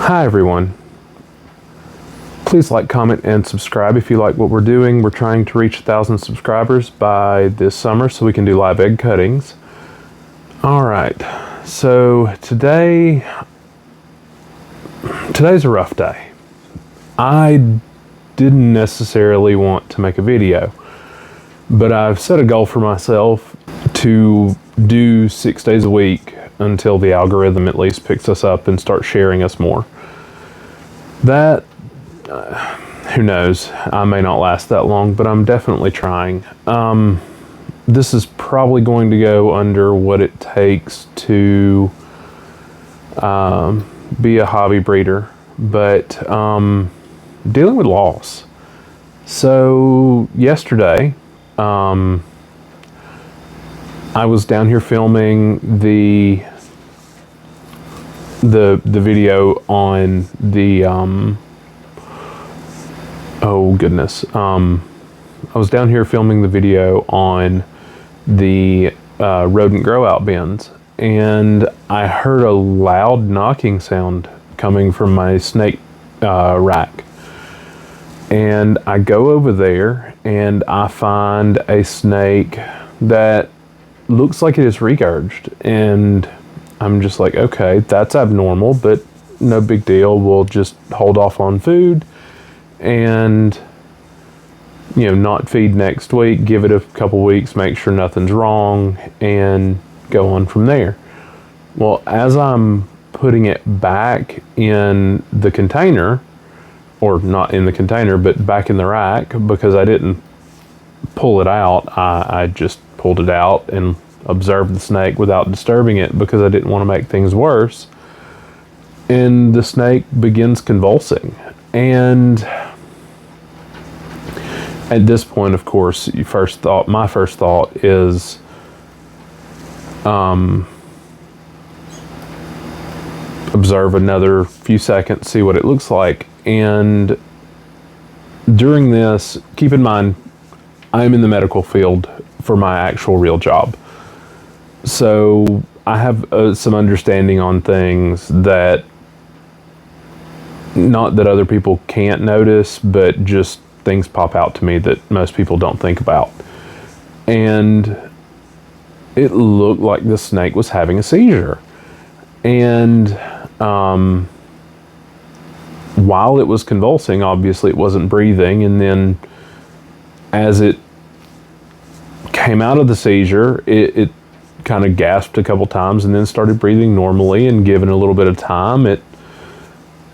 Hi everyone. Please like, comment, and subscribe if you like what we're doing. We're trying to reach 1,000 subscribers by this summer so we can do live egg cuttings. Alright, so today's a rough day. I didn't necessarily want to make a video, but I've set a goal for myself to do 6 days a week until the algorithm at least picks us up and starts sharing us more. That, who knows, I may not last that long, but I'm definitely trying. This is probably going to go under what it takes to be a hobby breeder, but dealing with loss. So yesterday, I was down here filming the video on the oh goodness, I was down here filming the video on the rodent grow out bins, and I heard a loud knocking sound coming from my snake rack, and I go over there and I find a snake that looks like it is regurged, and I'm just like, okay, that's abnormal, but no big deal. We'll just hold off on food and, you know, not feed next week, give it a couple weeks, make sure nothing's wrong, and go on from there. Well, as I'm putting it back in the container, or not in the container, but back in the rack, because I didn't pull it out, I just pulled it out and observed the snake without disturbing it because I didn't want to make things worse. And the snake begins convulsing. And at this point, of course, my first thought is observe another few seconds, see what it looks like. And during this, keep in mind, I'm in the medical field for my actual real job. So I have some understanding on things that, not that other people can't notice, but just things pop out to me that most people don't think about. And it looked like the snake was having a seizure. And while it was convulsing, obviously it wasn't breathing, and then as it came out of the seizure, it kind of gasped a couple times and then started breathing normally, and given a little bit of time, it,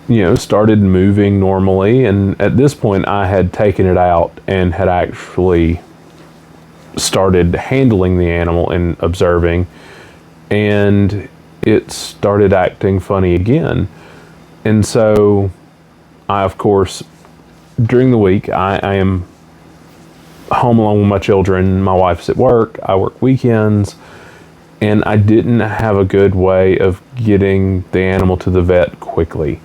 you know, started moving normally. And at this point I had taken it out and had actually started handling the animal and observing, and it started acting funny again. And so I, of course, during the week I am home alone with my children. My wife's at work, I work weekends, and I didn't have a good way of getting the animal to the vet quickly.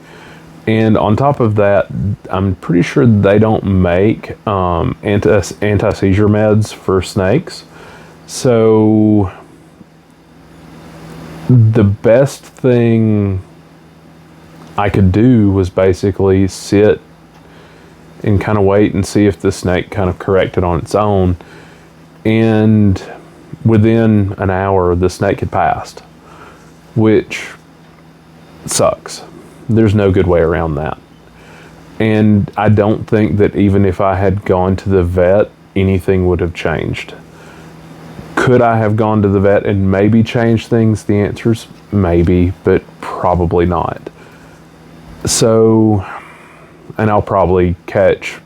And on top of that, I'm pretty sure they don't make anti-seizure meds for snakes. So the best thing I could do was basically sit and kind of wait and see if the snake kind of corrected on its own. And within an hour, the snake had passed, which sucks. There's no good way around that. And I don't think that even if I had gone to the vet, anything would have changed. Could I have gone to the vet and maybe changed things? The answer's maybe, but probably not. So, and I'll probably catch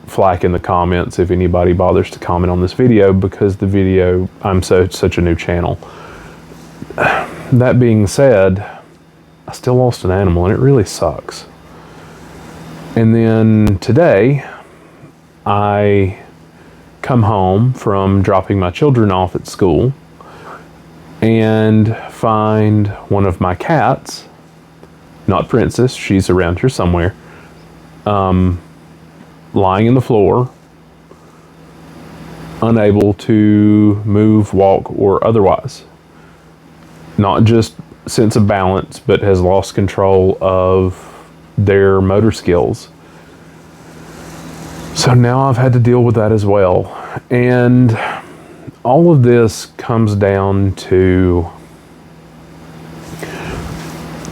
flack in the comments if anybody bothers to comment on this video, because the video, I'm such a new channel. That being said, I still lost an animal, and it really sucks. And then today, I come home from dropping my children off at school and find one of my cats, not Princess, she's around here somewhere, lying in the floor, unable to move, walk, or otherwise. Not just sense of balance, but has lost control of their motor skills. So now I've had to deal with that as well. And all of this comes down to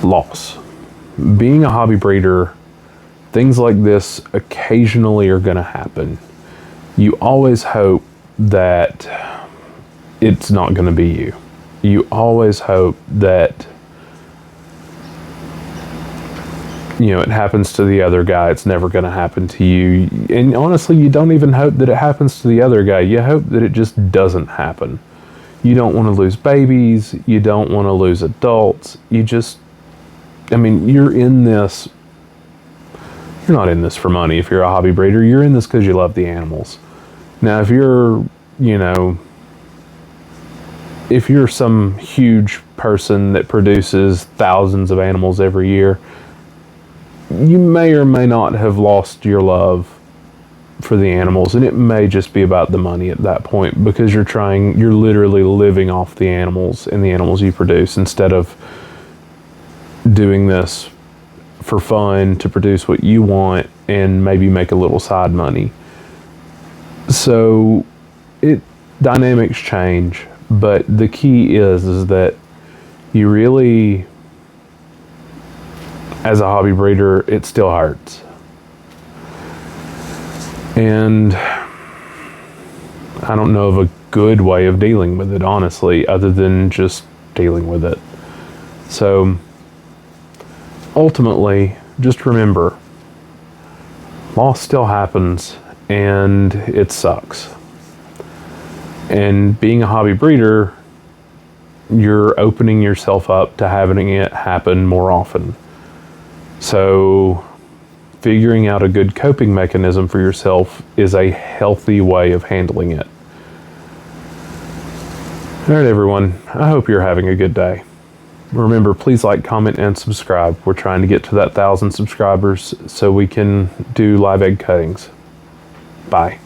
loss. Being a hobby breeder, things like this occasionally are going to happen. You always hope that it's not going to be you. You always hope that, you know, it happens to the other guy. It's never going to happen to you. And honestly, you don't even hope that it happens to the other guy. You hope that it just doesn't happen. You don't want to lose babies. You don't want to lose adults. You just, I mean, you're in this, you're not in this for money if you're a hobby breeder. You're in this because you love the animals. Now, if you're, you know, if you're some huge person that produces thousands of animals every year, you may or may not have lost your love for the animals, and it may just be about the money at that point, because you're literally living off the animals and the animals you produce, instead of doing this for fun to produce what you want and maybe make a little side money. So dynamics change, but the key is that you really, as a hobby breeder, it still hurts. And I don't know of a good way of dealing with it, honestly, other than just dealing with it. So ultimately, just remember, loss still happens, and it sucks. And being a hobby breeder, you're opening yourself up to having it happen more often. So figuring out a good coping mechanism for yourself is a healthy way of handling it. All right, everyone, I hope you're having a good day. Remember, please like, comment, and subscribe. We're trying to get to that 1,000 subscribers so we can do live egg cuttings. Bye.